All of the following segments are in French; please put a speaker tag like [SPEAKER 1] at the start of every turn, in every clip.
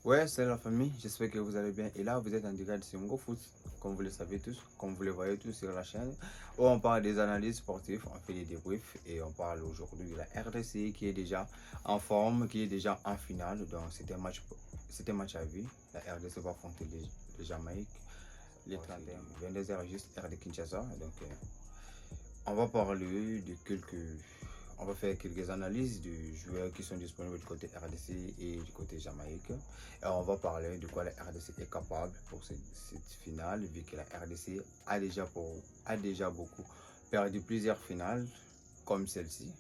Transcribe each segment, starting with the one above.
[SPEAKER 1] Ouais, c'est la famille, j'espère que vous allez bien. Et là, vous êtes en direct sur Ngo Foot, comme vous le savez tous, comme vous le voyez tous sur la chaîne, où on parle des analyses sportives, on fait des débriefs et on parle aujourd'hui de la RDC qui est déjà en forme, qui est déjà en finale. Donc, c'était un match à vie. La RDC va affronter les Jamaïque, les 31, 22h juste RD Kinshasa. Donc, on va parler de on va faire quelques analyses de joueurs qui sont disponibles du côté RDC et du côté Jamaïque. Et on va parler de quoi la RDC est capable pour cette finale, vu que la RDC a déjà beaucoup perdu plusieurs finales comme celle-ci.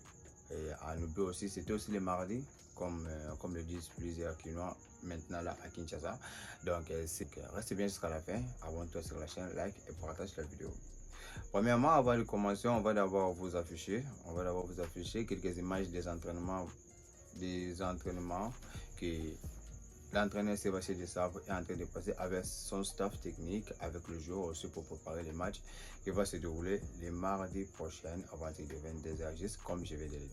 [SPEAKER 1] Et à Nubé aussi, c'était aussi le mardi, comme le disent plusieurs Quinois maintenant là à Kinshasa. Donc, c'est que restez bien jusqu'à la fin. Abonne-toi sur la chaîne, like et partage la vidéo. Premièrement, avant de commencer, on va d'abord vous afficher quelques images des entraînements que l'entraîneur Sébastien Desabre est en train de passer avec son staff technique, avec le joueur aussi pour préparer les matchs qui va se dérouler les mardis prochains à partir de 22h, juste comme je vais de le dire.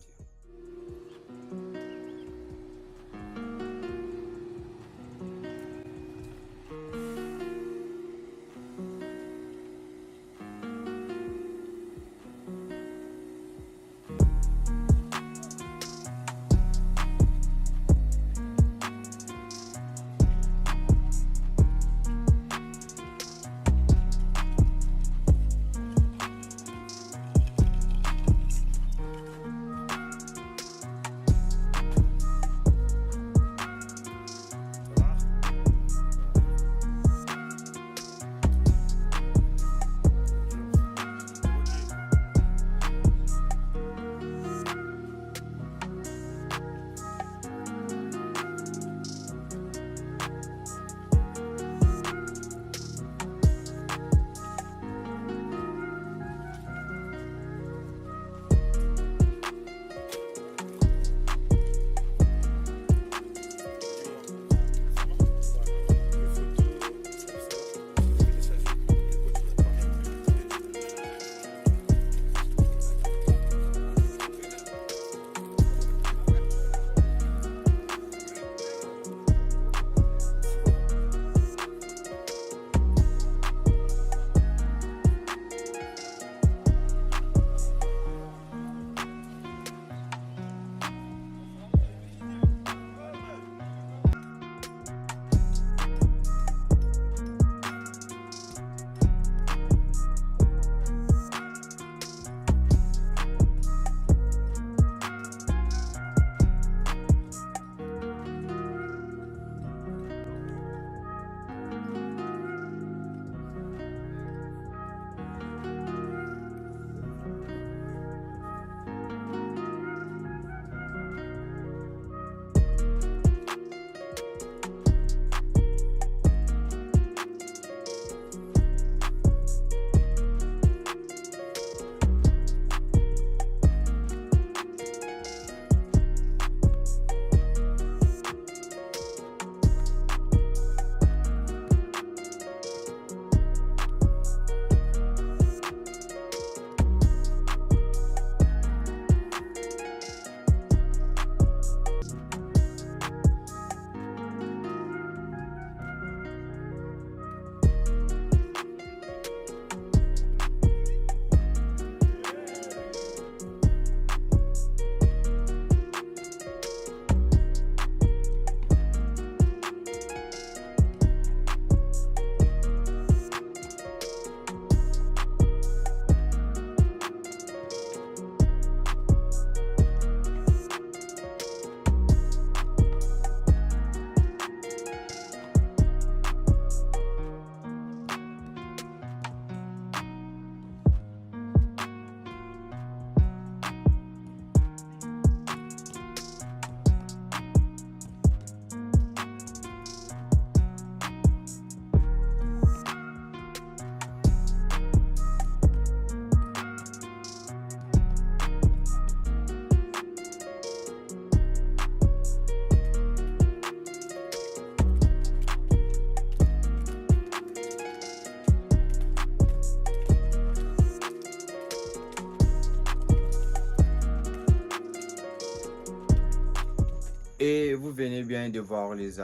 [SPEAKER 1] Et vous venez bien de voir les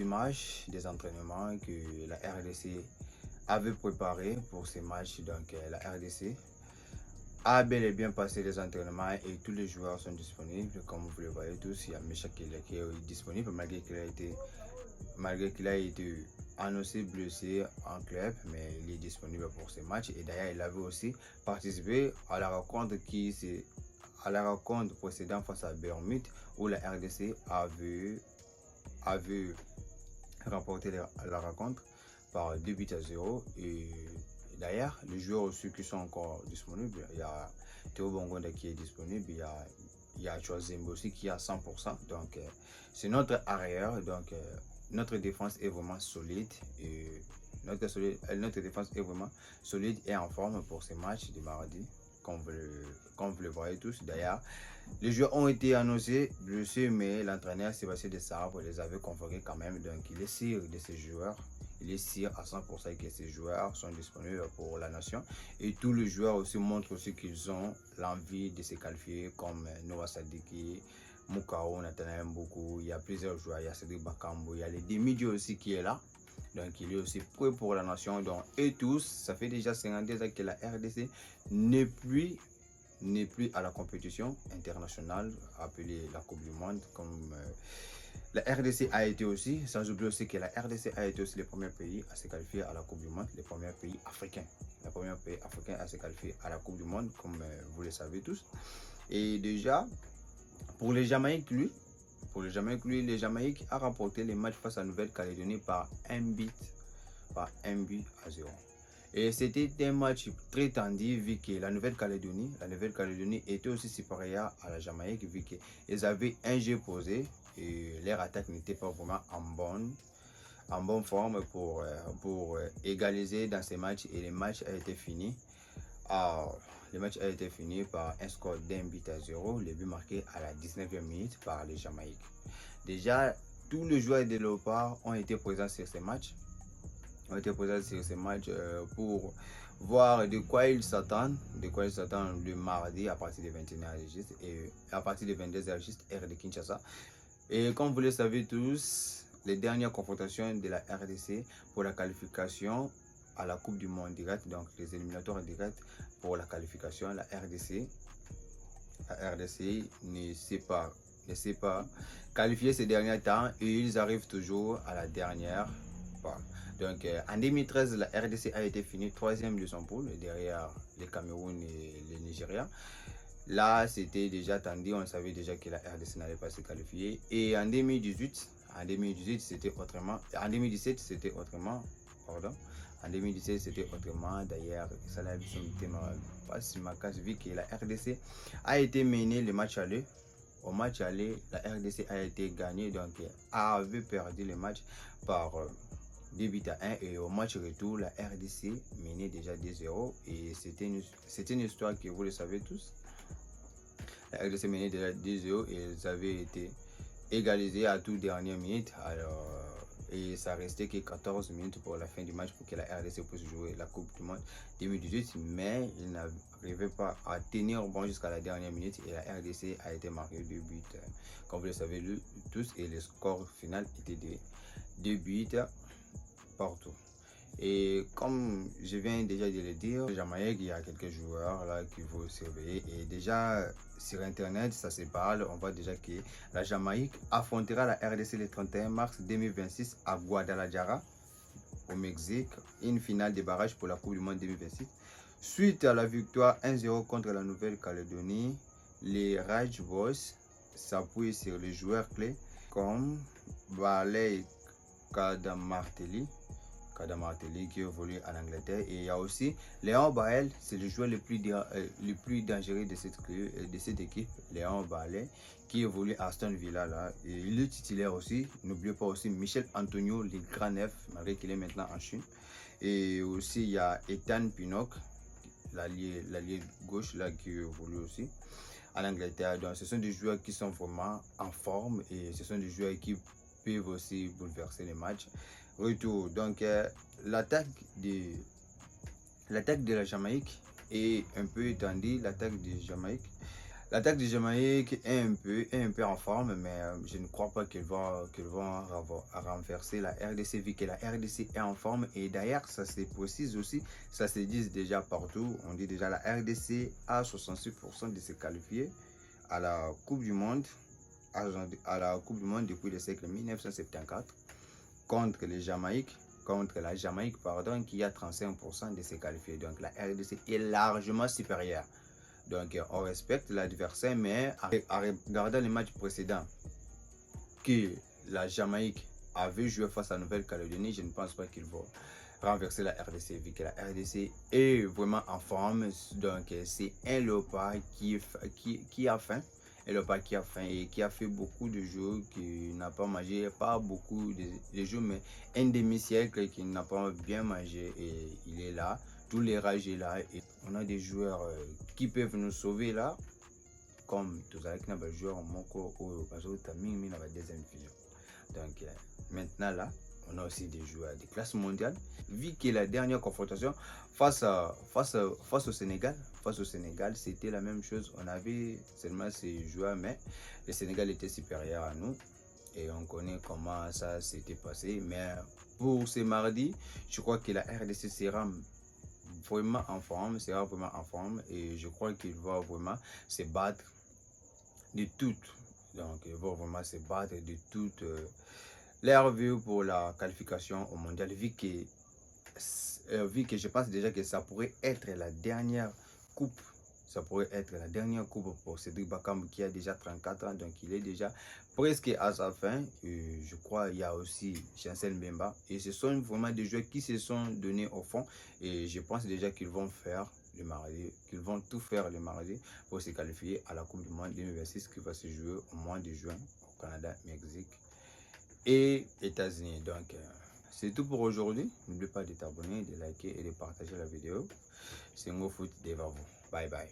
[SPEAKER 1] images des entraînements que la RDC avait préparé pour ces matchs. Donc la RDC a bel et bien passé les entraînements et tous les joueurs sont disponibles. Comme vous le voyez tous, il y a Michel qui est disponible malgré qu'il a été annoncé blessé en club, mais il est disponible pour ces matchs. Et d'ailleurs, il avait aussi participé à la rencontre précédente face à Bermude où la RDC avait remporté la rencontre par 2-0. Et d'ailleurs, les joueurs aussi qui sont encore disponibles, il y a Théo Bongonda qui est disponible, il y a Chouazembe aussi qui est à 100%. Donc, c'est notre arrière. Donc, notre défense est vraiment solide. Et notre défense est vraiment solide et en forme pour ces matchs de mardi, comme vous le voyez tous. D'ailleurs, les joueurs ont été annoncés blessés, mais l'entraîneur Sébastien Desabre les avait convoqués quand même. Donc, il est sûr de ces joueurs. Il est sûr à 100% que ces joueurs sont disponibles pour la nation. Et tous les joueurs aussi montrent aussi qu'ils ont l'envie de se qualifier, comme Noah Sadiki, Moukao, Nathanaël Mboko. Il y a plusieurs joueurs. Il y a Cédric Bakambo. Il y a les Demidio aussi qui est là. Donc, il est aussi prêt pour la nation. Donc, et tous, ça fait déjà 52 ans que la RDC n'est plus à la compétition internationale appelée la Coupe du Monde, comme la RDC a été aussi, sans oublier aussi que la RDC a été aussi le premier pays à se qualifier à la Coupe du Monde, le premier pays africain à se qualifier à la Coupe du Monde, comme vous le savez tous. Et déjà, pour les Jamaïques, les Jamaïques a remporté les matchs face à Nouvelle-Calédonie par un but à 0. Et c'était un match très tendu vu que la Nouvelle-Calédonie était aussi supérieure à la Jamaïque vu qu'ils avaient un jeu posé et leur attaque n'était pas vraiment en bonne forme pour égaliser dans ces matchs. Et le match a été fini. Par un score d'un but à 0, le but marqué à la 19e minute par les Jamaïques. Déjà, tous les joueurs de Léopard ont été présents sur ces matchs. Pour voir de quoi ils s'attendent le mardi à partir de 21h et à partir de 22h heure de Kinshasa. Et comme vous le savez tous, les dernières confrontations de la RDC pour la qualification à la Coupe du Monde direct, donc les éliminatoires directs pour la qualification, la RDC ne s'est pas qualifiée ces derniers temps et ils arrivent toujours à la dernière part. Donc en 2013, la RDC a été finie 3e de son pool derrière le Cameroun et le Nigeria. Là, c'était déjà tendu, on savait déjà que la RDC n'allait pas se qualifier. Et en 2018, c'était autrement. En 2017, c'était autrement. Pardon. En 2017, c'était autrement. D'ailleurs, ça l'a pas si ma casse vu que la RDC a été menée le match aller. Au match aller, la RDC a été gagnée, donc avait perdu le match par 2 buts à 1. Et au match retour, la RDC menait déjà 2-0. Et c'était une histoire que vous le savez tous. La RDC menait déjà 2-0 et ils avaient été égalisés à toute dernière minute. Et ça restait que 14 minutes pour la fin du match pour que la RDC puisse jouer la Coupe du Monde 2018. Mais ils n'arrivaient pas à tenir bon jusqu'à la dernière minute et la RDC a été marquée 2 buts. Comme vous le savez tous, et le score final était de 2 buts partout. Et comme je viens déjà de le dire, au Jamaïque, il y a quelques joueurs là qu'il faut surveiller. Et déjà sur internet, ça se parle. On voit déjà que la Jamaïque affrontera la RDC le 31 mars 2026 à Guadalajara, au Mexique, une finale de barrage pour la Coupe du Monde 2026. Suite à la victoire 1-0 contre la Nouvelle-Calédonie, les Raj Boys s'appuient sur les joueurs clés comme Baley Kadamarteli qui évolue en Angleterre. Et il y a aussi Léon Bael, c'est le joueur le plus dangereux de cette équipe, Léon Bael, qui évolue à Aston Villa là. Et il est titulaire aussi. N'oubliez pas aussi Michel Antonio, le grand neuf, malgré qu'il est maintenant en Chine. Et aussi il y a Ethan Pinnock, l'allié gauche là, qui évolue aussi en Angleterre. Donc ce sont des joueurs qui sont vraiment en forme et ce sont des joueurs qui peuvent aussi bouleverser les matchs. Retour. Donc l'attaque de la Jamaïque est un peu étendue. L'attaque de Jamaïque L'attaque de Jamaïque est un peu en forme, mais je ne crois pas qu'ils vont renverser la RDC vu que la RDC est en forme. Et d'ailleurs, ça se précise aussi, ça se dit déjà partout. On dit déjà la RDC a 66% de se qualifier à la Coupe du Monde, à la Coupe du Monde depuis le siècle 1974 contre les Jamaïques. Contre la Jamaïque, pardon, qui a 35% de se qualifier. Donc la RDC est largement supérieure. Donc, on respecte l'adversaire, mais en regardant les matchs précédents que la Jamaïque avait joué face à la Nouvelle-Calédonie, je ne pense pas qu'ils vont renverser la RDC, vu que la RDC est vraiment en forme. Donc, c'est un léopard qui a faim. Un léopard qui a faim et qui a fait beaucoup de jours, qui n'a pas mangé, pas beaucoup de jours, mais un demi-siècle qui n'a pas bien mangé et il est là. Tous les rages est là et on a des joueurs qui peuvent nous sauver là, comme tous les joueurs Moko ou Taming dans la deuxième division. Donc maintenant là, on a aussi des joueurs de classe mondiale. Vu que la dernière confrontation face au Sénégal, c'était la même chose. On avait seulement ces joueurs, mais le Sénégal était supérieur à nous. Et on connaît comment ça s'était passé. Mais pour ce mardi, je crois que la RDC sera vraiment en forme, et je crois qu'il va vraiment se battre de toutes. Donc, il va vraiment se battre de toutes leur vue pour la qualification au mondial, vu que je pense déjà que ça pourrait être la dernière coupe. Ça pourrait être la dernière coupe pour Cédric Bakambu qui a déjà 34 ans, donc il est déjà presque à sa fin. Et je crois qu'il y a aussi Chancel Mbemba. Et ce sont vraiment des joueurs qui se sont donnés au fond. Et je pense déjà qu'ils vont faire le mardi, qu'ils vont tout faire le mardi pour se qualifier à la Coupe du Monde 2026 qui va se jouer au mois de juin au Canada, Mexique et États-Unis. Donc, c'est tout pour aujourd'hui. N'oubliez pas de t'abonner, de liker et de partager la vidéo. C'est NgoFoot, Devavo. Bye bye.